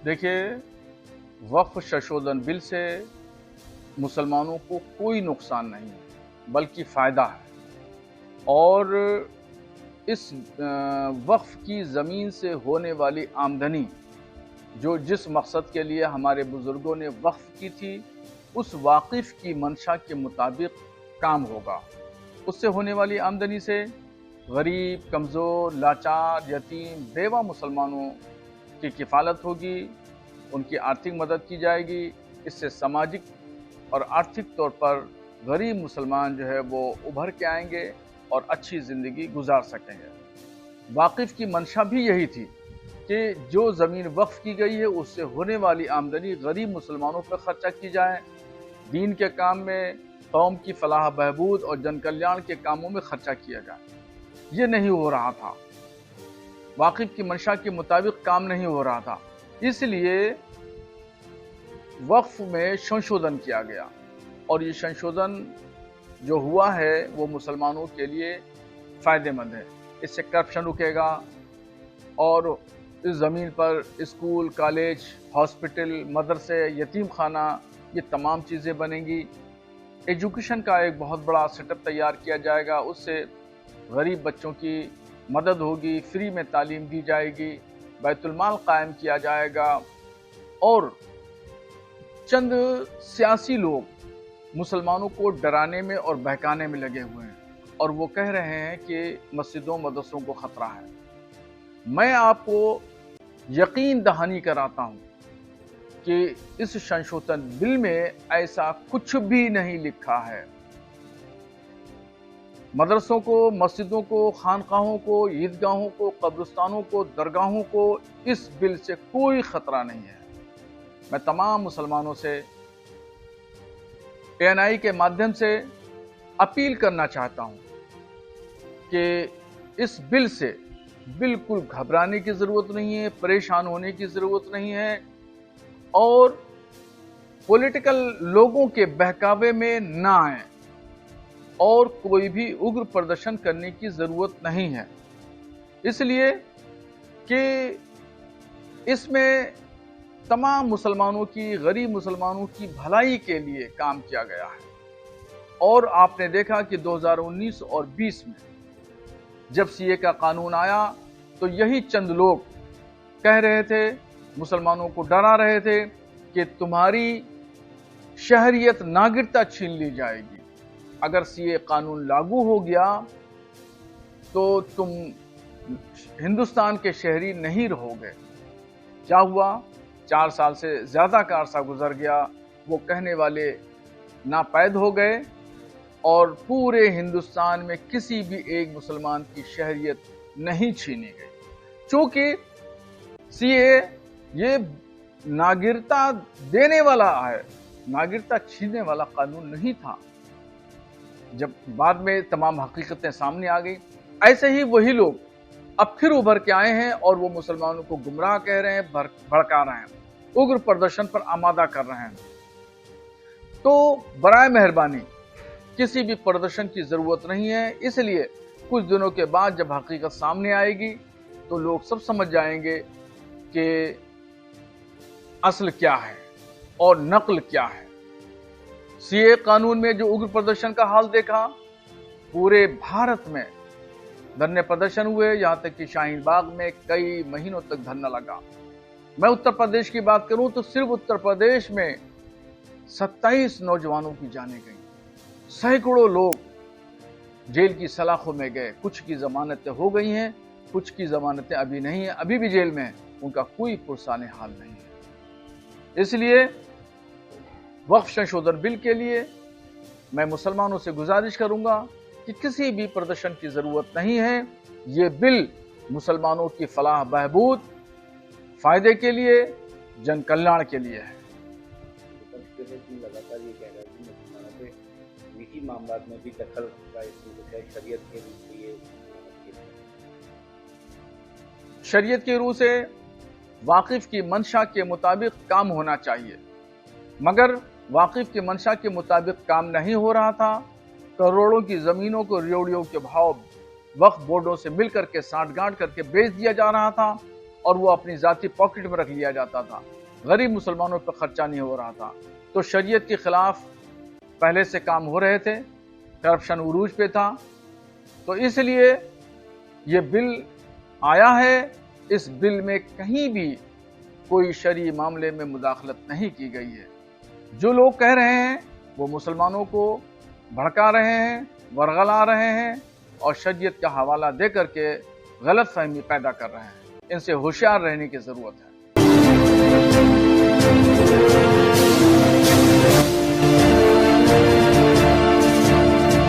देखिए, वक्फ संशोधन बिल से मुसलमानों को कोई नुकसान नहीं है बल्कि फ़ायदा है। और इस वक्फ की ज़मीन से होने वाली आमदनी जो जिस मकसद के लिए हमारे बुज़ुर्गों ने वक्फ की थी, उस वाकिफ़ की मंशा के मुताबिक काम होगा। उससे होने वाली आमदनी से गरीब, कमज़ोर, लाचार, यतीम, बेवा मुसलमानों की किफ़ालत होगी, उनकी आर्थिक मदद की जाएगी। इससे सामाजिक और आर्थिक तौर पर गरीब मुसलमान जो है वो उभर के आएंगे और अच्छी ज़िंदगी गुजार सकेंगे। वाकिफ़ की मंशा भी यही थी कि जो ज़मीन वक्फ की गई है उससे होने वाली आमदनी गरीब मुसलमानों पर खर्चा की जाए, दीन के काम में, कौम की फलाह बहबूद और जन कल्याण के कामों में खर्चा किया जाए। ये नहीं हो रहा था, वाकिफ़ की मंशा के मुताबिक काम नहीं हो रहा था। इसलिए वक्फ में संशोधन किया गया और ये संशोधन जो हुआ है वो मुसलमानों के लिए फ़ायदेमंद है। इससे करप्शन रुकेगा और इस ज़मीन पर स्कूल, कॉलेज, हॉस्पिटल, मदरसे, यतीम खाना, ये तमाम चीज़ें बनेंगी। एजुकेशन का एक बहुत बड़ा सेटअप तैयार किया जाएगा, उससे गरीब बच्चों की मदद होगी, फ्री में तालीम दी जाएगी, बैतुल माल कायम किया जाएगा। और चंद सियासी लोग मुसलमानों को डराने में और बहकाने में लगे हुए हैं और वो कह रहे हैं कि मस्जिदों मदरसों को खतरा है। मैं आपको यकीन दहानी कराता हूं कि इस संशोधन बिल में ऐसा कुछ भी नहीं लिखा है। मदरसों को, मस्जिदों को, खानकाहों को, ईदगाहों को, कब्रिस्तानों को, दरगाहों को इस बिल से कोई खतरा नहीं है। मैं तमाम मुसलमानों से ANI के माध्यम से अपील करना चाहता हूं कि इस बिल से बिल्कुल घबराने की ज़रूरत नहीं है, परेशान होने की ज़रूरत नहीं है और पॉलिटिकल लोगों के बहकावे में ना आए और कोई भी उग्र प्रदर्शन करने की ज़रूरत नहीं है। इसलिए कि इसमें तमाम मुसलमानों की, गरीब मुसलमानों की भलाई के लिए काम किया गया है। और आपने देखा कि 2019 और 20 में जब CA का कानून आया तो यही चंद लोग कह रहे थे, मुसलमानों को डरा रहे थे कि तुम्हारी शहरियत, नागरिकता छीन ली जाएगी। अगर CA कानून लागू हो गया तो तुम हिंदुस्तान के शहरी नहीं रहोगे। क्या हुआ? 4 साल से ज़्यादा का अरसा गुजर गया, वो कहने वाले नापैद हो गए और पूरे हिंदुस्तान में किसी भी एक मुसलमान की शहरियत नहीं छीनी गई। चूंकि CA ये नागरिकता देने वाला है, नागरिकता छीनने वाला कानून नहीं था। जब बाद में तमाम हकीकतें सामने आ गई, ऐसे ही वही लोग अब फिर उभर के आए हैं और वो मुसलमानों को गुमराह कह रहे हैं, भड़का रहे हैं, उग्र प्रदर्शन पर आमादा कर रहे हैं। तो बराए मेहरबानी किसी भी प्रदर्शन की जरूरत नहीं है। इसलिए कुछ दिनों के बाद जब हकीकत सामने आएगी तो लोग सब समझ जाएंगे कि असल क्या है और नकल क्या है। CA कानून में जो उग्र प्रदर्शन का हाल देखा, पूरे भारत में धरने प्रदर्शन हुए, यहां तक कि शाहीन बाग में कई महीनों तक धरना लगा। मैं उत्तर प्रदेश की बात करूं तो सिर्फ उत्तर प्रदेश में 27 नौजवानों की जानें गई, सैकड़ों लोग जेल की सलाखों में गए। कुछ की जमानतें हो गई हैं, कुछ की जमानतें अभी नहीं है, अभी भी जेल में हैं, उनका कोई पुरसाने हाल नहीं है। इसलिए वक्फ संशोधन बिल के लिए मैं मुसलमानों से गुजारिश करूंगा कि किसी भी प्रदर्शन की जरूरत नहीं है। ये बिल मुसलमानों की फलाह बहबूद, फायदे के लिए, जन कल्याण के लिए है। लगातार ये कह रहा है कि मुसलमानों पे निजी मामलात में भी दखल का शरीयत के रूप में ये शरीयत के रूह से वाकिफ की मंशा के मुताबिक काम होना चाहिए, मगर वाकिफ की मंशा के मुताबिक काम नहीं हो रहा था। करोड़ों की जमीनों को रियोड़ियों के भाव वक्फ बोर्डों से मिलकर के साठगांठ करके बेच दिया जा रहा था اور وہ اپنی ذاتی پاکٹ میں رکھ لیا جاتا تھا، غریب مسلمانوں پر خرچہ نہیں ہو رہا تھا، تو شریعت کے خلاف پہلے سے کام ہو رہے تھے، کرپشن عروج پہ تھا، تو اس لیے یہ بل آیا ہے۔ اس بل میں کہیں بھی کوئی شرعی معاملے میں مداخلت نہیں کی گئی ہے۔ جو لوگ کہہ رہے ہیں وہ مسلمانوں کو بھڑکا رہے ہیں، ورغلا رہے ہیں اور شریعت کا حوالہ دے کر کے غلط فہمی پیدا کر رہے ہیں۔ ان سے ہوشیار رہنے کی ضرورت ہے۔